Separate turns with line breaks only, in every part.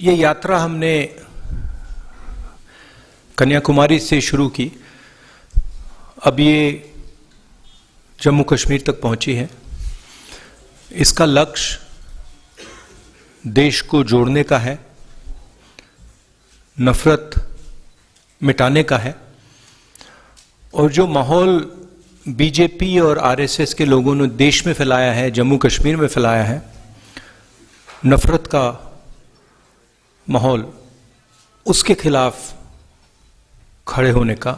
ये यात्रा हमने कन्याकुमारी से शुरू की, अब ये जम्मू कश्मीर तक पहुंची है। इसका लक्ष्य देश को जोड़ने का है, नफरत मिटाने का है, और जो माहौल बीजेपी और आरएसएस के लोगों ने देश में फैलाया है, जम्मू कश्मीर में फैलाया है, नफरत का माहौल, उसके खिलाफ खड़े होने का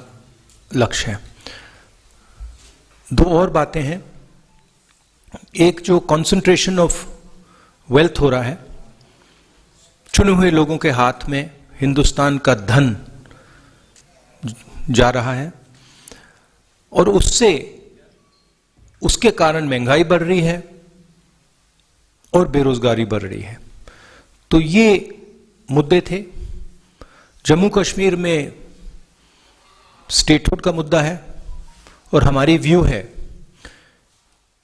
लक्ष्य है। दो और बातें हैं। एक, जो कंसंट्रेशन ऑफ वेल्थ हो रहा है, चुने हुए लोगों के हाथ में हिंदुस्तान का धन जा रहा है, और उसके कारण महंगाई बढ़ रही है और बेरोजगारी बढ़ रही है। तो ये मुद्दे थे। जम्मू कश्मीर में स्टेटहुड का मुद्दा है, और हमारी व्यू है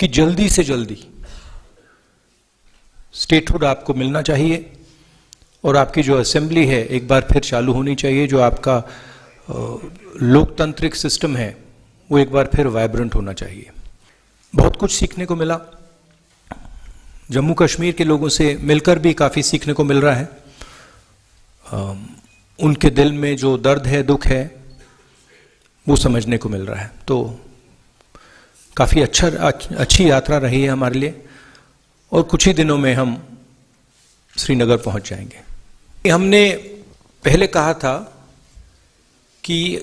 कि जल्दी से जल्दी स्टेटहुड आपको मिलना चाहिए, और आपकी जो असेंबली है एक बार फिर चालू होनी चाहिए। जो आपका लोकतांत्रिक सिस्टम है वो एक बार फिर वाइब्रेंट होना चाहिए। बहुत कुछ सीखने को मिला, जम्मू कश्मीर के लोगों से मिलकर भी काफ़ी सीखने को मिल रहा है। उनके दिल में जो दर्द है, दुख है, वो समझने को मिल रहा है। तो काफ़ी अच्छी यात्रा रही है हमारे लिए, और कुछ ही दिनों में हम श्रीनगर पहुंच जाएंगे। हमने पहले कहा था कि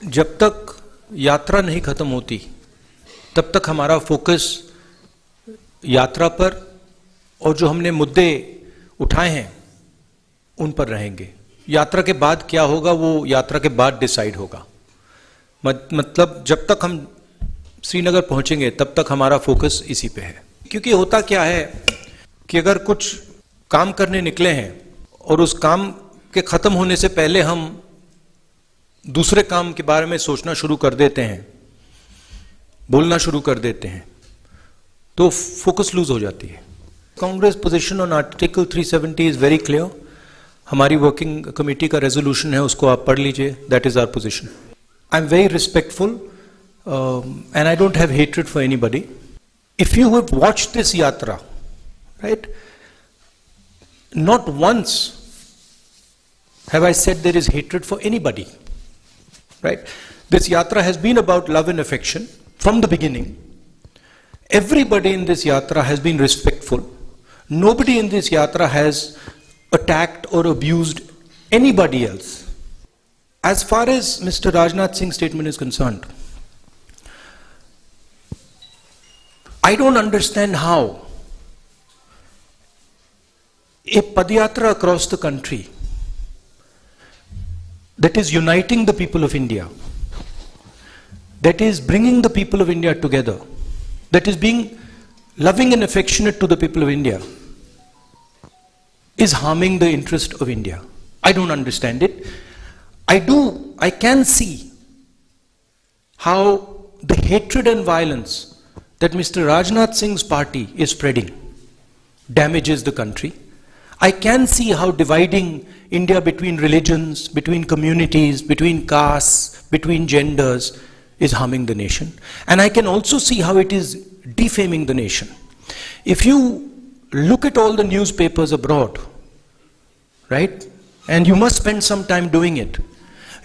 जब तक यात्रा नहीं खत्म होती तब तक हमारा फोकस यात्रा पर और जो हमने मुद्दे उठाए हैं उन पर रहेंगे। यात्रा के बाद क्या होगा वो यात्रा के बाद डिसाइड होगा। मतलब जब तक हम श्रीनगर पहुंचेंगे तब तक हमारा फोकस इसी पे है। क्योंकि होता क्या है कि अगर कुछ काम करने निकले हैं और उस काम के खत्म होने से पहले हम दूसरे काम के बारे में सोचना शुरू कर देते हैं, बोलना शुरू कर देते हैं, तो फोकस लूज हो जाती है। Congress position on article 370 is very clear. हमारी वर्किंग कमेटी का रेजोल्यूशन है, उसको आप पढ़ लीजिए। That is our position. I am very respectful and I don't have hatred for anybody. If you have watched this yatra, right, not once have I said there is hatred for anybody, right? This yatra has been about love and affection from the beginning. Everybody in this yatra has been respectful. Nobody in this yatra has attacked or abused anybody else. As far as Mr. Rajnath Singh's statement is concerned, I don't understand how a padayatra across the country that is uniting the people of India, that is bringing the people of India together, that is being loving and affectionate to the people of India, is harming the interest of India. I don't understand it. I can see how the hatred and violence that Mr. Rajnath Singh's party is spreading damages the country. I can see how dividing India between religions, between communities, between castes, between genders is harming the nation. And I can also see how it is defaming the nation. If you look at all the newspapers abroad, right, and you must spend some time doing it,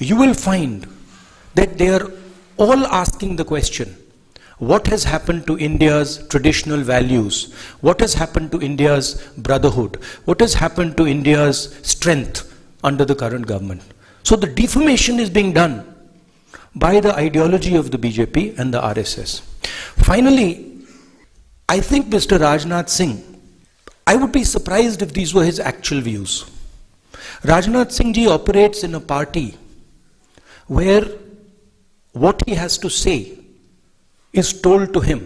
you will find that they are all asking the question, what has happened to India's traditional values? What has happened to India's brotherhood? What has happened to India's strength under the current government? So the defamation is being done by the ideology of the BJP and the RSS. Finally, I think Mr. Rajnath Singh, I would be surprised if these were his actual views. Rajnath Singh ji operates in a party where what he has to say is told to him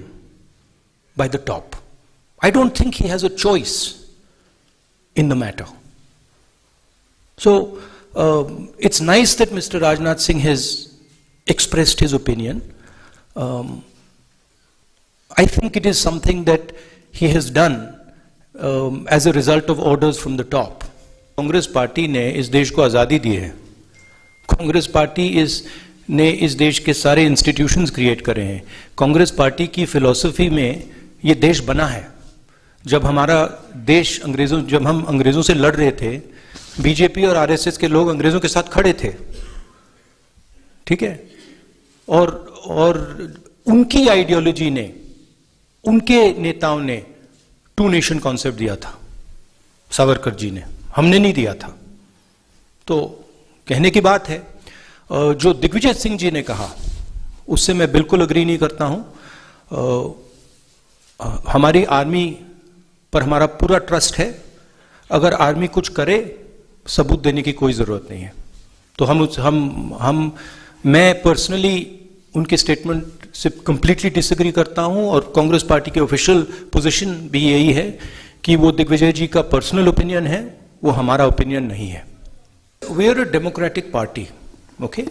by the top. I don't think he has a choice in the matter. So it's nice that Mr. Rajnath Singh has expressed his opinion. I think it is something that he has done as a result of orders from the top. Congress party ने इस देश को आज़ादी दी है। Congress party ने इस देश के सारे इंस्टीट्यूशंस क्रिएट करे हैं। कांग्रेस पार्टी की फिलॉसफी में ये देश बना है। जब हमारा देश जब हम अंग्रेज़ों से लड़ रहे थे, बीजेपी और आरएसएस के लोग अंग्रेज़ों के साथ खड़े थे, ठीक है, और उनकी आइडियोलॉजी ने, उनके नेताओं ने टू नेशन कॉन्सेप्ट दिया था, सावरकर जी ने, हमने नहीं दिया था। तो कहने की बात है। जो दिग्विजय सिंह जी ने कहा उससे मैं बिल्कुल अग्री नहीं करता हूं। हमारी आर्मी पर हमारा पूरा ट्रस्ट है। अगर आर्मी कुछ करे, सबूत देने की कोई जरूरत नहीं है। तो मैं पर्सनली उनके स्टेटमेंट से कंप्लीटली डिसएग्री करता हूं, और कांग्रेस पार्टी के ऑफिशियल पोजीशन भी यही है कि वो दिग्विजय जी का पर्सनल ओपिनियन है, वो हमारा ओपिनियन नहीं है। We are a democratic party, okay,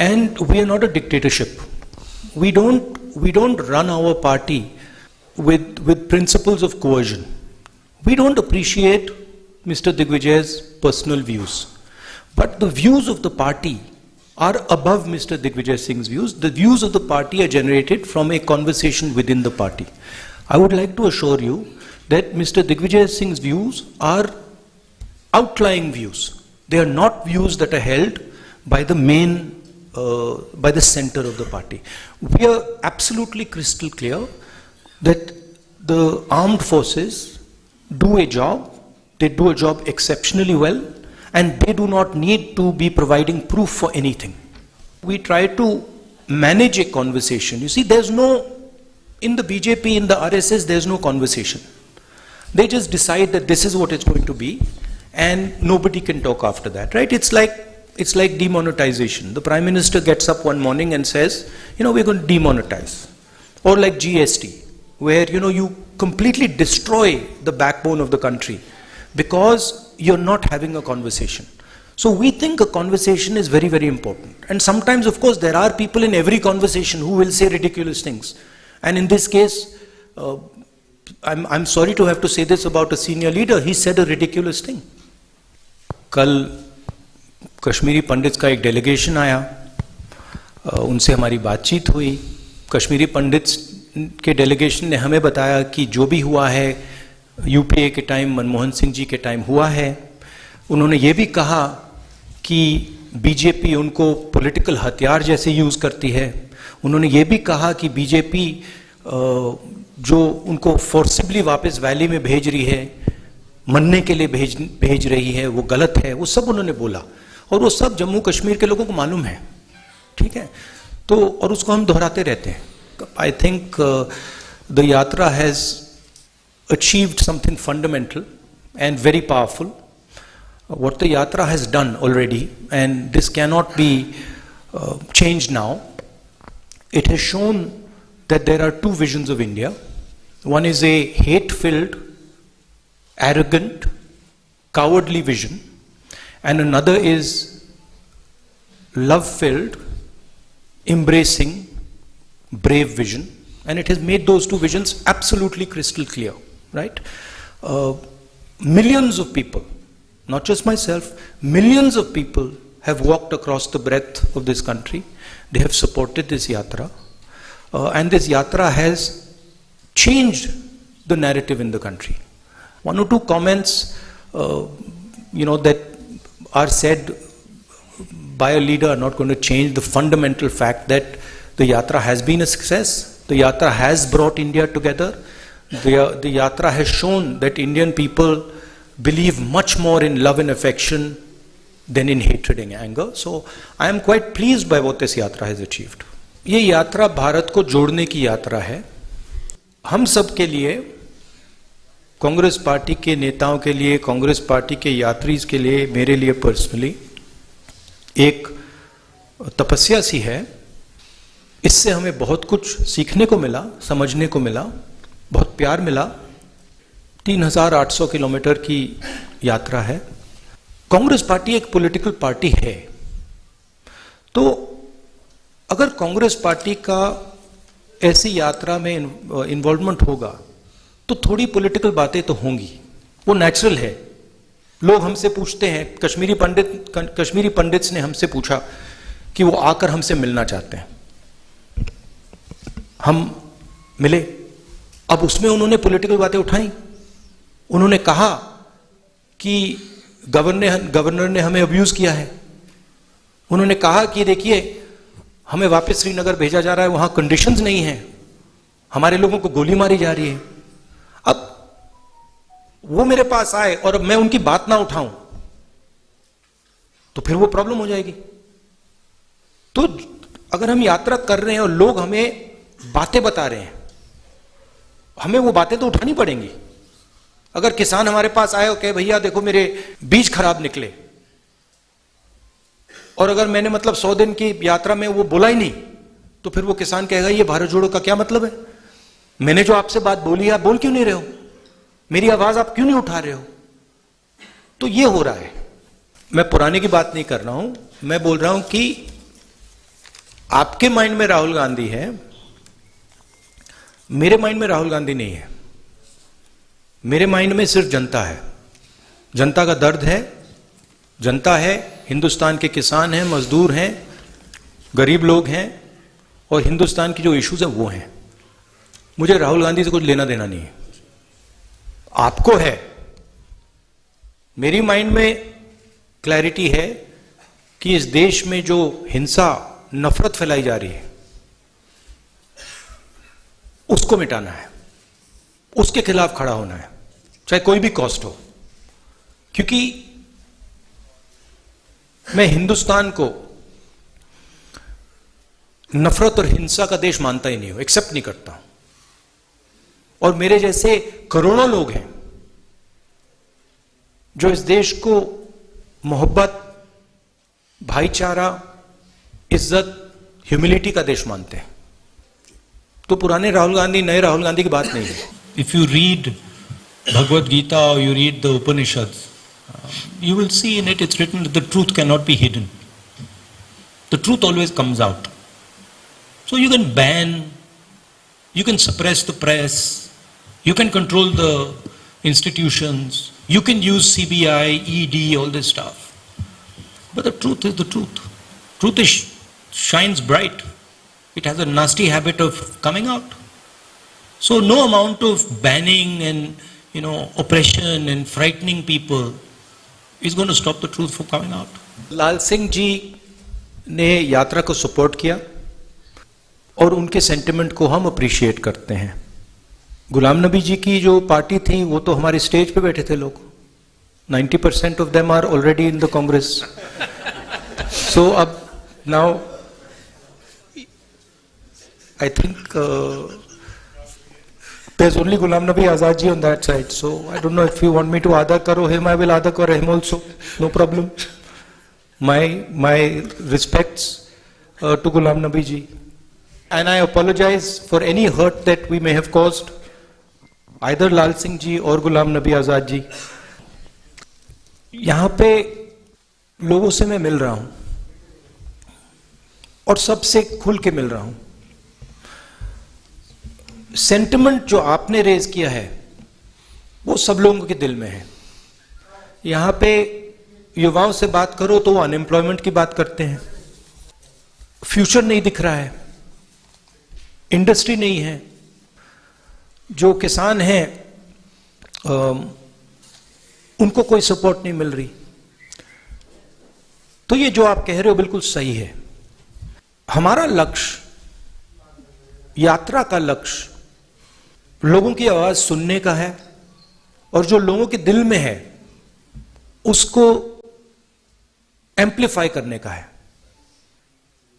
and we are not a dictatorship. We don't run our party with principles of coercion. We don't appreciate Mr. Digvijay's personal views, but the views of the party are above Mr. Digvijay Singh's views. The views of the party are generated from a conversation within the party. I would like to assure you that Mr. Digvijay Singh's views are outlying views. They are not views that are held by the center of the party. We are absolutely crystal clear that the armed forces do a job, they do a job exceptionally well, and they do not need to be providing proof for anything. We try to manage a conversation. You see, in the BJP, in the RSS, there's no conversation. They just decide that this is what it's going to be, and nobody can talk after that, right? It's like demonetization. The Prime Minister gets up one morning and says, we're going to demonetize. Or like GST, where, you completely destroy the backbone of the country because you're not having a conversation. So we think a conversation is very, very important. And sometimes, of course, there are people in every conversation who will say ridiculous things. And in this case, I'm sorry to have to say this about a senior leader. He said a ridiculous thing. कल Kashmiri pandits का एक delegation आया, उनसे हमारी बातचीत हुई। Kashmiri pandits के delegation ने हमें बताया कि जो भी हुआ है यूपीए के टाइम, मनमोहन सिंह जी के टाइम हुआ है। उन्होंने ये भी कहा कि बीजेपी उनको पॉलिटिकल हथियार जैसे यूज़ करती है। उन्होंने ये भी कहा कि बीजेपी जो उनको फोर्सिबली वापस वैली में भेज रही है, मरने के लिए भेज रही है, वो गलत है। वो सब उन्होंने बोला, और वो सब जम्मू कश्मीर के लोगों को मालूम है, ठीक है। तो और उसको हम दोहराते रहते हैं। I think the yatra has achieved something fundamental and very powerful. What the yatra has done already, and this can not be changed now. It has shown that there are two visions of India. One is a hate filled, arrogant, cowardly vision, and another is love-filled, embracing, brave vision, and it has made those two visions absolutely crystal clear, right? Millions of people, not just myself, millions of people have walked across the breadth of this country. They have supported this yatra, and this yatra has changed the narrative in the country. One or two comments, that are said by a leader are not going to change the fundamental fact that the yatra has been a success. The yatra has brought India together. The yatra has shown that Indian people believe much more in love and affection than in hatred and anger. So I am quite pleased by what this yatra has achieved. ये यात्रा भारत को जोड़ने की यात्रा है। हम सब के लिए, कांग्रेस पार्टी के नेताओं के लिए, कांग्रेस पार्टी के यात्रीज के लिए, मेरे लिए पर्सनली एक तपस्या सी है। इससे हमें बहुत कुछ सीखने को मिला, समझने को मिला, बहुत प्यार मिला। 3800 किलोमीटर की यात्रा है। कांग्रेस पार्टी एक पॉलिटिकल पार्टी है, तो अगर कांग्रेस पार्टी का ऐसी यात्रा में इन्वॉल्वमेंट होगा तो थोड़ी पॉलिटिकल बातें तो होंगी, वो नेचुरल है। लोग हमसे पूछते हैं, कश्मीरी पंडित्स ने हमसे पूछा कि वो आकर हमसे मिलना चाहते हैं। हम मिले। अब उसमें उन्होंने पॉलिटिकल बातें उठाई। उन्होंने कहा कि गवर्नर ने हमें अब्यूज किया है। उन्होंने कहा कि देखिए, हमें वापस श्रीनगर भेजा जा रहा है, वहां कंडीशंस नहीं है, हमारे लोगों को गोली मारी जा रही है। अब वो मेरे पास आए और मैं उनकी बात ना उठाऊं तो फिर वो प्रॉब्लम हो जाएगी। तो अगर हम यात्रा कर रहे हैं और लोग हमें बातें बता रहे हैं, हमें वो बातें तो उठानी पड़ेंगी। अगर किसान हमारे पास आए और कहे भैया देखो मेरे बीज खराब निकले, और अगर मैंने मतलब 100 दिन की यात्रा में वो बोला ही नहीं, तो फिर वो किसान कहेगा ये भारत जोड़ो का क्या मतलब है? मैंने जो आपसे बात बोली आप बोल क्यों नहीं रहे हो? मेरी आवाज आप क्यों नहीं उठा रहे हो? तो ये हो रहा है। मैं पुराने की बात नहीं कर रहा हूं, मैं बोल रहा हूं कि आपके माइंड में राहुल गांधी है, मेरे माइंड में राहुल गांधी नहीं है। मेरे माइंड में सिर्फ जनता है, जनता का दर्द है, जनता है, हिंदुस्तान के किसान हैं, मजदूर हैं, गरीब लोग हैं, और हिंदुस्तान की जो इश्यूज हैं वो हैं। मुझे राहुल गांधी से कुछ लेना देना नहीं है। आपको है, मेरी माइंड में क्लैरिटी है कि इस देश में जो हिंसा, नफरत फैलाई जा रही है उसको मिटाना है, उसके खिलाफ खड़ा होना है, चाहे कोई भी कॉस्ट हो। क्योंकि मैं हिंदुस्तान को नफरत और हिंसा का देश मानता ही नहीं हूं, एक्सेप्ट नहीं करता हूं। और मेरे जैसे करोड़ों लोग हैं जो इस देश को मोहब्बत, भाईचारा, इज्जत, ह्यूमिलिटी का देश मानते हैं। तो पुराने राहुल गांधी, नए राहुल गांधी की बात नहीं है।
If you read Bhagavad Gita or you read the Upanishads, you will see in it it's written that the truth cannot be hidden. The truth always comes out. So you can ban, you can suppress the press, you can control the institutions, you can use CBI, ED, all this stuff. But the truth is the truth. Truth shines bright. It has a nasty habit of coming out. So no amount of banning and oppression and frightening people is going to stop the truth from coming out.
लाल सिंह जी ने यात्रा को support किया और उनके sentiment को हम appreciate करते हैं। गुलाम नबी जी की जो पार्टी थी वो तो हमारे स्टेज पे बैठे थे लोग। 90% of them are already in the Congress. So अब now I think there's only Ghulam Nabi Azad ji on that side. So I don't know if you want me to Adar karo him, I will Adar karo him also. No problem. My respects to Ghulam Nabi ji. And I apologize for any hurt that we may have caused either Lal Singh ji or Ghulam Nabi Azad ji. यहाँ पे लोगों से मैं मिल रहा हूं और सबसे खुल के मिल रहा हूं। सेंटिमेंट जो आपने रेज किया है वो सब लोगों के दिल में है। यहां पे युवाओं से बात करो तो वो अनएम्प्लॉयमेंट की बात करते हैं, फ्यूचर नहीं दिख रहा है, इंडस्ट्री नहीं है, जो किसान हैं उनको कोई सपोर्ट नहीं मिल रही। तो ये जो आप कह रहे हो बिल्कुल सही है। हमारा लक्ष्य, यात्रा का लक्ष्य लोगों की आवाज सुनने का है और जो लोगों के दिल में है उसको एम्पलीफाई करने का है।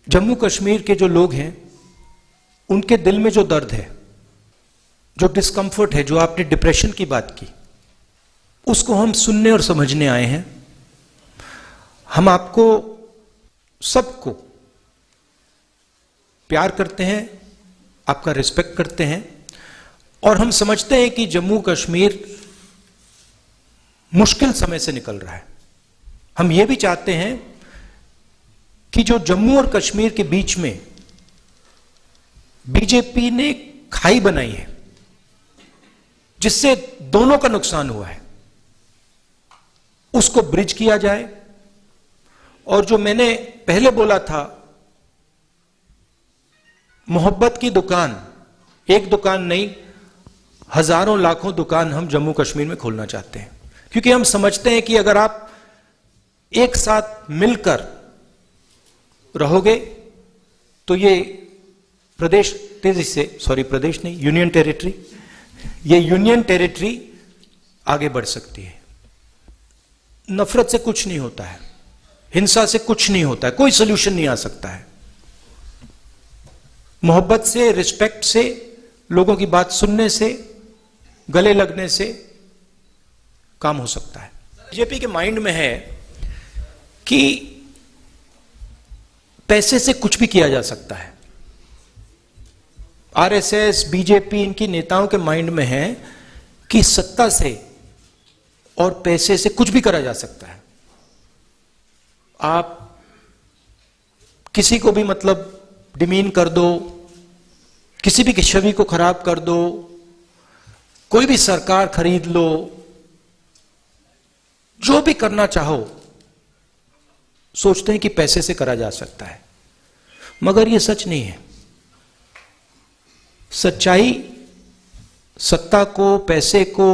जम्मू कश्मीर के जो लोग हैं उनके दिल में जो दर्द है, जो डिस्कंफर्ट है, जो आपने डिप्रेशन की बात की, उसको हम सुनने और समझने आए हैं। हम आपको सबको प्यार करते हैं, आपका रिस्पेक्ट करते हैं और हम समझते हैं कि जम्मू कश्मीर मुश्किल समय से निकल रहा है। हम यह भी चाहते हैं कि जो जम्मू और कश्मीर के बीच में बीजेपी ने खाई बनाई है जिससे दोनों का नुकसान हुआ है, उसको ब्रिज किया जाए। और जो मैंने पहले बोला था, मोहब्बत की दुकान, एक दुकान नहीं, हजारों लाखों दुकान हम जम्मू कश्मीर में खोलना चाहते हैं, क्योंकि हम समझते हैं कि अगर आप एक साथ मिलकर रहोगे तो ये प्रदेश तेजी से, सॉरी प्रदेश नहीं, यूनियन टेरिटरी, ये यूनियन टेरिटरी आगे बढ़ सकती है। नफरत से कुछ नहीं होता है, हिंसा से कुछ नहीं होता है, कोई सोल्यूशन नहीं आ सकता है। मोहब्बत से, रिस्पेक्ट से, लोगों की बात सुनने से, गले लगने से काम हो सकता है। बीजेपी के माइंड में है कि पैसे से कुछ भी किया जा सकता है। आरएसएस, बीजेपी, इनकी नेताओं के माइंड में है कि सत्ता से और पैसे से कुछ भी करा जा सकता है। आप किसी को भी मतलब डिमीन कर दो, किसी भी की छवि को खराब कर दो, कोई भी सरकार खरीद लो, जो भी करना चाहो सोचते हैं कि पैसे से करा जा सकता है, मगर यह सच नहीं है। सच्चाई सत्ता को, पैसे को,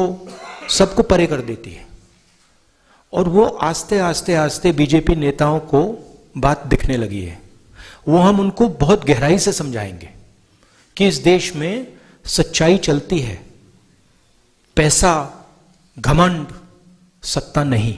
सबको परे कर देती है। और वो आस्ते आस्ते आस्ते बीजेपी नेताओं को बात दिखने लगी है। वो हम उनको बहुत गहराई से समझाएंगे कि इस देश में सच्चाई चलती है, पैसा, घमंड, सत्ता नहीं।